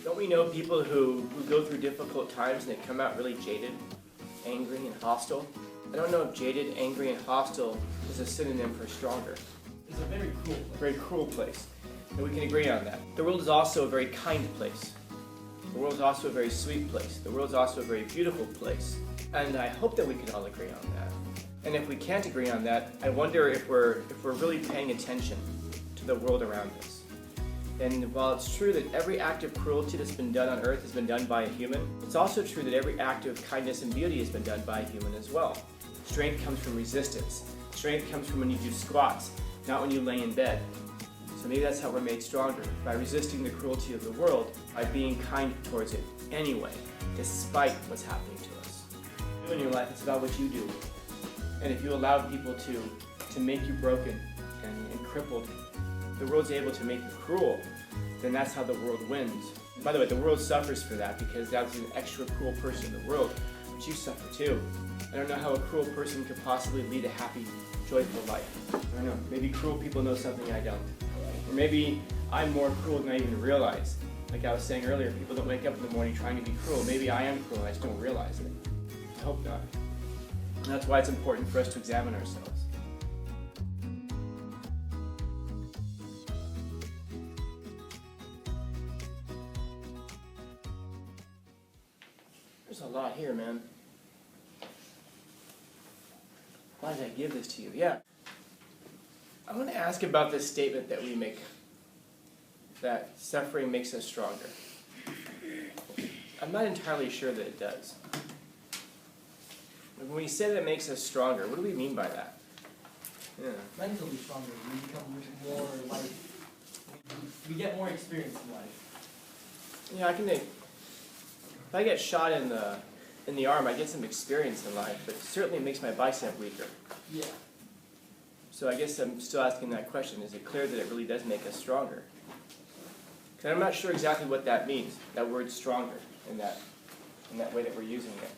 Don't we know people who go through difficult times and they come out really jaded, angry, and hostile? I don't know if jaded, angry, and hostile is a synonym for stronger. It's a very cruel place. Very cruel place. And we can agree on that. The world is also a very kind place. The world is also a very sweet place. The world is also a very beautiful place. And I hope that we can all agree on that. And if we can't agree on that, I wonder if we're really paying attention to the world around us. And while it's true that every act of cruelty that's been done on earth has been done by a human, it's also true that every act of kindness and beauty has been done by a human as well. Strength comes from resistance. Strength comes from when you do squats, not when you lay in bed. So maybe that's how we're made stronger, by resisting the cruelty of the world, by being kind towards it anyway, despite what's happening to us. In your life, it's about what you do. And if you allow people to make you broken and crippled, the world's able to make you cruel, then that's how the world wins. By the way, the world suffers for that because that's an extra cruel person in the world, but you suffer too. I don't know how a cruel person could possibly lead a happy, joyful life. I don't know, maybe cruel people know something I don't. Or maybe I'm more cruel than I even realize. Like I was saying earlier, people don't wake up in the morning trying to be cruel. Maybe I am cruel, I just don't realize it. I hope not. And that's why it's important for us to examine ourselves. There's a lot here, man. Why did I give this to you? Yeah. I want to ask about this statement that we make, that suffering makes us stronger. I'm not entirely sure that it does. When we say that it makes us stronger, what do we mean by that? Yeah. Mentally stronger. We become more like, we get more experience in life. Yeah, I can think. If I get shot in the arm, I get some experience in life, but certainly it makes my bicep weaker. Yeah. So I guess I'm still asking that question. Is it clear that it really does make us stronger? Because I'm not sure exactly what that means, that word stronger, in that way that we're using it.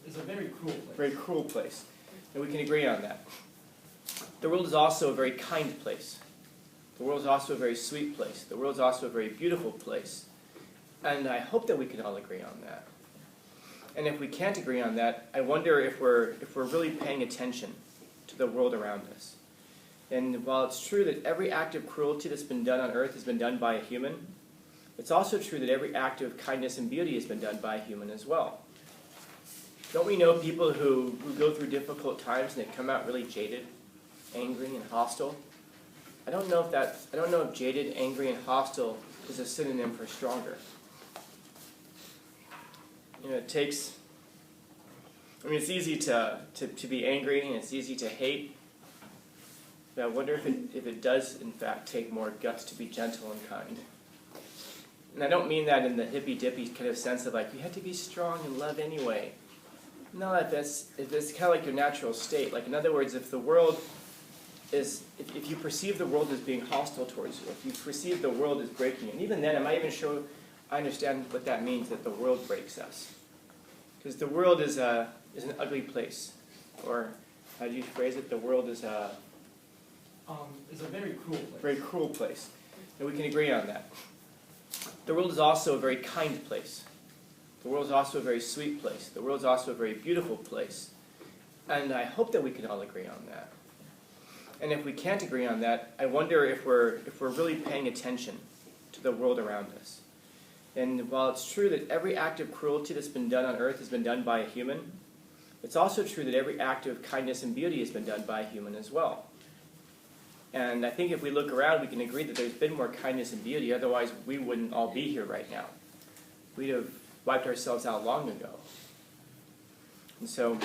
It's a very cruel place. Very cruel place. And we can agree on that. The world is also a very kind place. The world is also a very sweet place. The world is also a very beautiful place. And I hope that we can all agree on that. And if we can't agree on that, I wonder if we're really paying attention to the world around us. And while it's true that every act of cruelty that's been done on earth has been done by a human, it's also true that every act of kindness and beauty has been done by a human as well. Don't we know people who go through difficult times and they come out really jaded, angry, and hostile? I don't know if jaded, angry, and hostile is a synonym for stronger. You know, it's easy to be angry and it's easy to hate. But I wonder if it does, in fact, take more guts to be gentle and kind. And I don't mean that in the hippy-dippy kind of sense of like, you have to be strong and love anyway. No, if it's kind of like your natural state. Like, in other words, if the world is, if you perceive the world as being hostile towards you, if you perceive the world as breaking you, and even then, I'm not even sure I understand what that means, that the world breaks us. Because the world is an ugly place. Or, how do you phrase it? The world is it's a very cruel place. Very cruel place. And we can agree on that. The world is also a very kind place. The world is also a very sweet place. The world is also a very beautiful place. And I hope that we can all agree on that. And if we can't agree on that, I wonder if we're really paying attention to the world around us. And while it's true that every act of cruelty that's been done on earth has been done by a human, it's also true that every act of kindness and beauty has been done by a human as well. And I think if we look around, we can agree that there's been more kindness and beauty, otherwise we wouldn't all be here right now. We'd have wiped ourselves out long ago. And so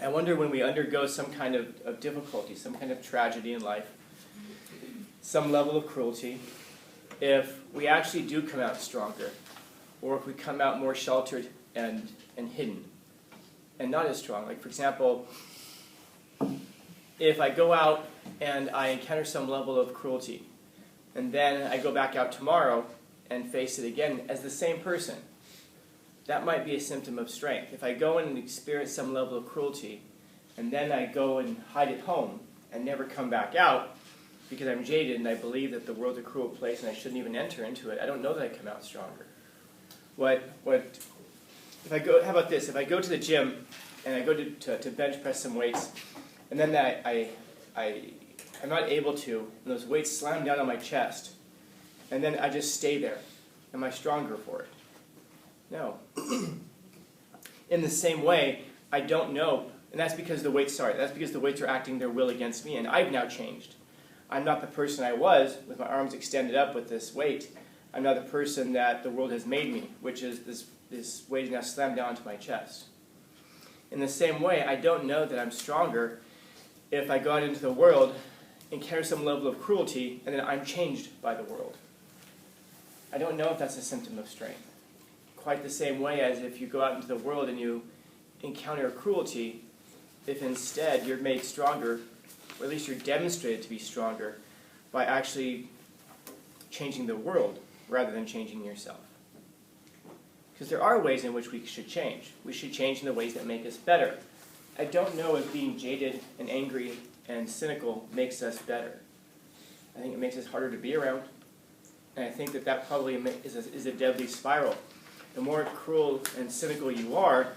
I wonder when we undergo some kind of difficulty, some kind of tragedy in life, some level of cruelty, if we actually do come out stronger, or if we come out more sheltered and hidden, and not as strong. Like, for example, if I go out and I encounter some level of cruelty, and then I go back out tomorrow and face it again as the same person, that might be a symptom of strength. If I go and experience some level of cruelty, and then I go and hide at home and never come back out, because I'm jaded and I believe that the world's a cruel place and I shouldn't even enter into it, I don't know that I come out stronger. If I go, how about this? If I go to the gym and I go to bench press some weights, and then I'm not able to, and those weights slam down on my chest, and then I just stay there. Am I stronger for it? No. In the same way, I don't know, and that's because the weights are acting their will against me, and I've now changed. I'm not the person I was with my arms extended up with this weight. I'm now the person that the world has made me, which is this weight is now slammed down to my chest. In the same way, I don't know that I'm stronger if I go out into the world, encounter some level of cruelty, and then I'm changed by the world. I don't know if that's a symptom of strength. Quite the same way as if you go out into the world and you encounter cruelty, if instead you're made stronger, or at least you're demonstrated to be stronger, by actually changing the world rather than changing yourself. Because there are ways in which we should change. We should change in the ways that make us better. I don't know if being jaded and angry and cynical makes us better. I think it makes us harder to be around. And I think that probably is a deadly spiral. The more cruel and cynical you are,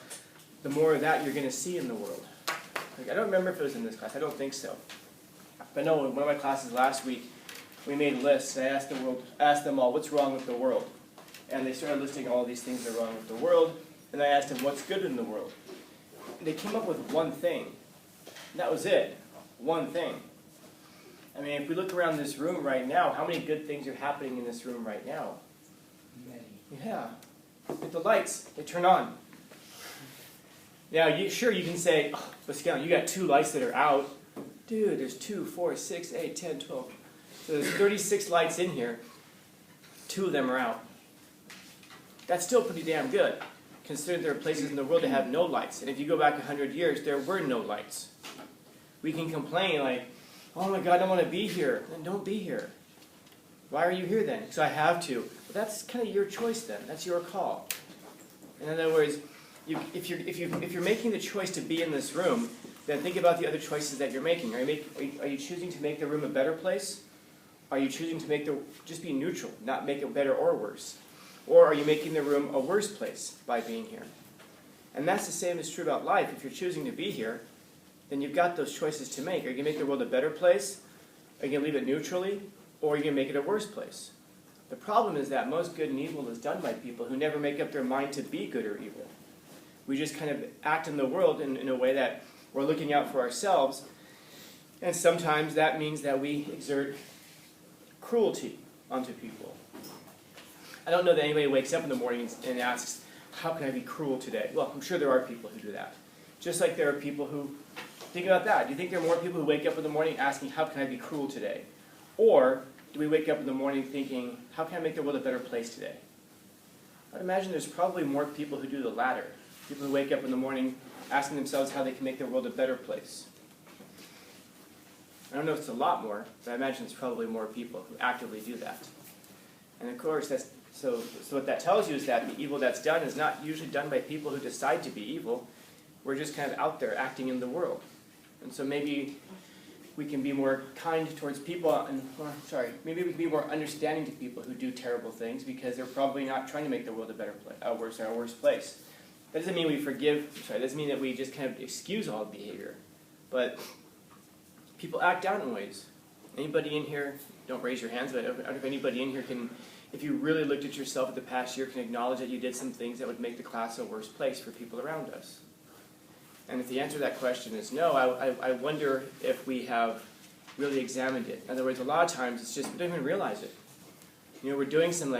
the more of that you're going to see in the world. Like, I don't remember if it was in this class. I don't think so. But I know in one of my classes last week, we made lists. I asked them all, what's wrong with the world? And they started listing all these things that are wrong with the world. And I asked them, what's good in the world? And they came up with one thing. And that was it. One thing. I mean, if we look around this room right now, how many good things are happening in this room right now? Many. Yeah. With the lights, they turn on. Now, you can say, oh, Pascal, you got 2 lights that are out. Dude, there's 2, 4, 6, 8, 10, 12. So there's 36 lights in here. 2 of them are out. That's still pretty damn good, considering there are places in the world that have no lights. And if you go back 100 years, there were no lights. We can complain like, oh my God, I don't want to be here. Then don't be here. Why are you here then? Because I have to. Well, that's kind of your choice then. That's your call. In other words, if you're making the choice to be in this room, then think about the other choices that you're making. Are you choosing to make the room a better place? Are you choosing to just be neutral, not make it better or worse? Or are you making the room a worse place by being here? And that's the same is true about life. If you're choosing to be here, then you've got those choices to make. Are you going to make the world a better place? Are you going to leave it neutrally? Or are you going to make it a worse place? The problem is that most good and evil is done by people who never make up their mind to be good or evil. We just kind of act in the world in a way that we're looking out for ourselves, and sometimes that means that we exert cruelty onto people. I don't know that anybody wakes up in the morning and asks, how can I be cruel today? Well, I'm sure there are people who do that. Just like there are people who think about that. Do you think there are more people who wake up in the morning asking, how can I be cruel today? Or do we wake up in the morning thinking, how can I make the world a better place today? I'd imagine there's probably more people who do the latter. People who wake up in the morning asking themselves how they can make the world a better place. I don't know if it's a lot more, but I imagine it's probably more people who actively do that. And of course, so what that tells you is that the evil that's done is not usually done by people who decide to be evil. We're just kind of out there acting in the world. And so maybe we can be more kind towards people, maybe we can be more understanding to people who do terrible things because they're probably not trying to make the world a better place, a worse place. That doesn't mean we that doesn't mean that we just kind of excuse all behavior. But people act out in ways. Anybody in here, don't raise your hands, but if anybody in here can, if you really looked at yourself at the past year, can acknowledge that you did some things that would make the class a worse place for people around us. And if the answer to that question is no, I wonder if we have really examined it. In other words, a lot of times it's just we don't even realize it. You know, we're doing some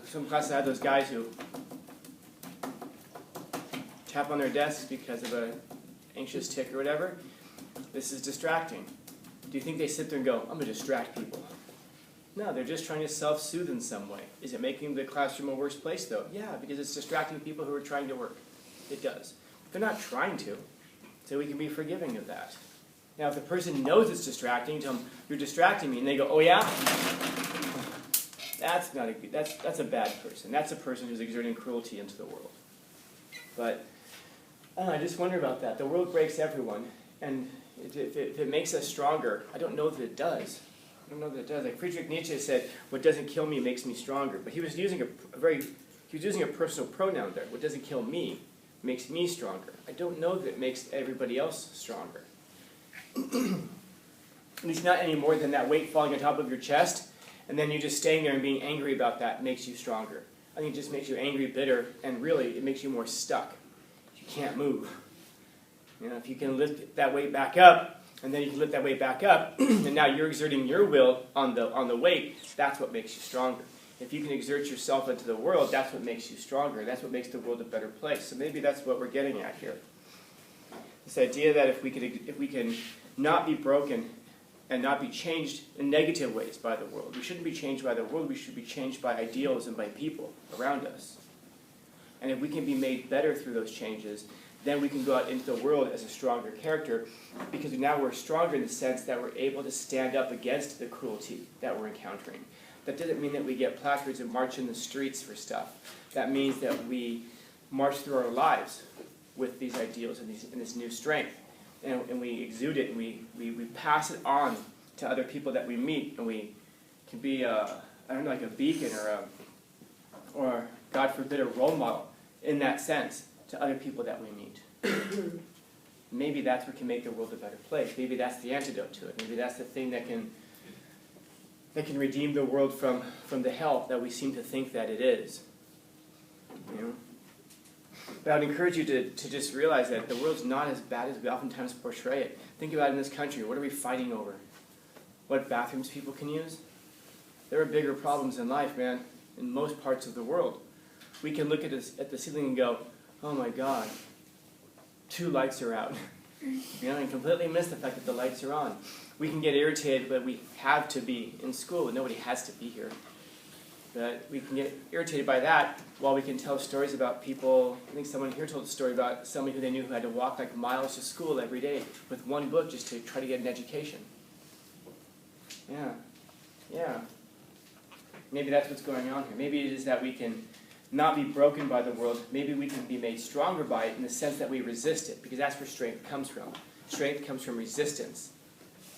some classes I had those guys who tap on their desks because of an anxious tic or whatever. This is distracting. Do you think they sit there and go, I'm going to distract people? No, they're just trying to self-soothe in some way. Is it making the classroom a worse place, though? Yeah, because it's distracting people who are trying to work. It does. They're not trying to, so we can be forgiving of that. Now, if the person knows it's distracting, tell them, you're distracting me, and they go, oh yeah? That's a bad person. That's a person who's exerting cruelty into the world. But I just wonder about that. The world breaks everyone, and if it makes us stronger, I don't know that it does. I don't know that it does. Like Friedrich Nietzsche said, "What doesn't kill me makes me stronger." But he was using a personal pronoun there. What doesn't kill me makes me stronger. I don't know that it makes everybody else stronger. At least not any more than that weight falling on top of your chest, and then you just staying there and being angry about that makes you stronger. I think it just makes you angry, bitter, and really it makes you more stuck. You can't move. You know, if you can lift that weight back up, and then you can lift that weight back up, and now you're exerting your will on the weight, that's what makes you stronger. If you can exert yourself into the world, that's what makes you stronger. That's what makes the world a better place. So maybe that's what we're getting at here. This idea that if we can not be broken and not be changed in negative ways by the world. We shouldn't be changed by the world, we should be changed by ideals and by people around us. And if we can be made better through those changes, then we can go out into the world as a stronger character, because now we're stronger in the sense that we're able to stand up against the cruelty that we're encountering. That doesn't mean that we get placards and march in the streets for stuff. That means that we march through our lives with these ideals and this new strength. And we exude it, and we pass it on to other people that we meet, and we can be, like a beacon or God forbid, a role model in that sense to other people that we meet. Maybe that's what can make the world a better place. Maybe that's the antidote to it. Maybe that's the thing that can redeem the world from the hell that we seem to think that it is. You know? But I would encourage you to just realize that the world's not as bad as we oftentimes portray it. Think about it in this country. What are we fighting over? What bathrooms people can use? There are bigger problems in life, man, in most parts of the world. We can look at the ceiling and go, oh my God, 2 lights are out. And completely miss the fact that the lights are on. We can get irritated, but we have to be in school, and nobody has to be here. But we can get irritated by that while we can tell stories about people. I think someone here told a story about somebody who they knew who had to walk like miles to school every day with one book just to try to get an education. Yeah. Maybe that's what's going on here. Maybe it is that we can not be broken by the world. Maybe we can be made stronger by it in the sense that we resist it, because that's where strength comes from. Strength comes from resistance.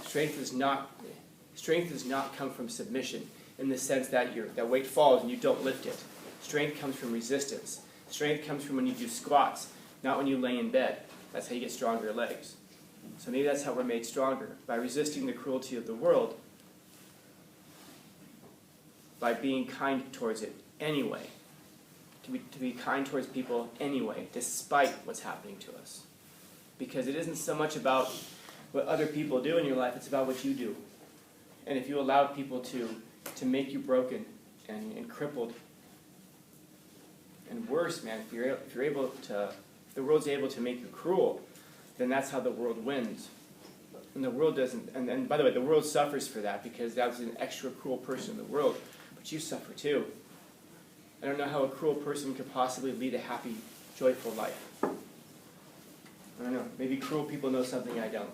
Strength does not come from submission, in the sense that that weight falls and you don't lift it. Strength comes from resistance. Strength comes from when you do squats, not when you lay in bed. That's how you get stronger legs. So maybe that's how we're made stronger, by resisting the cruelty of the world, by being kind towards it anyway. To be kind towards people anyway, despite what's happening to us. Because it isn't so much about what other people do in your life, it's about what you do. And if you allow people to make you broken and crippled, and worse, man, if the world's able to make you cruel, then that's how the world wins. And the world doesn't, and by the way, the world suffers for that, because that was an extra cruel person in the world. But you suffer too. I don't know how a cruel person could possibly lead a happy, joyful life. I don't know. Maybe cruel people know something I don't.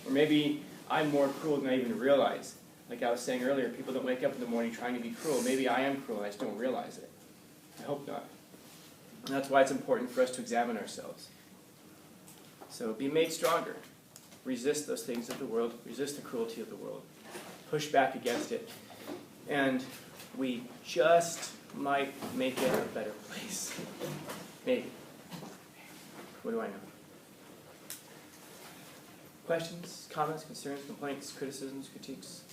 Or maybe I'm more cruel than I even realize. Like I was saying earlier, people don't wake up in the morning trying to be cruel. Maybe I am cruel and I just don't realize it. I hope not. And that's why it's important for us to examine ourselves. So be made stronger. Resist those things of the world. Resist the cruelty of the world. Push back against it. And we just might make it a better place. Maybe. What do I know? Questions, comments, concerns, complaints, criticisms, critiques?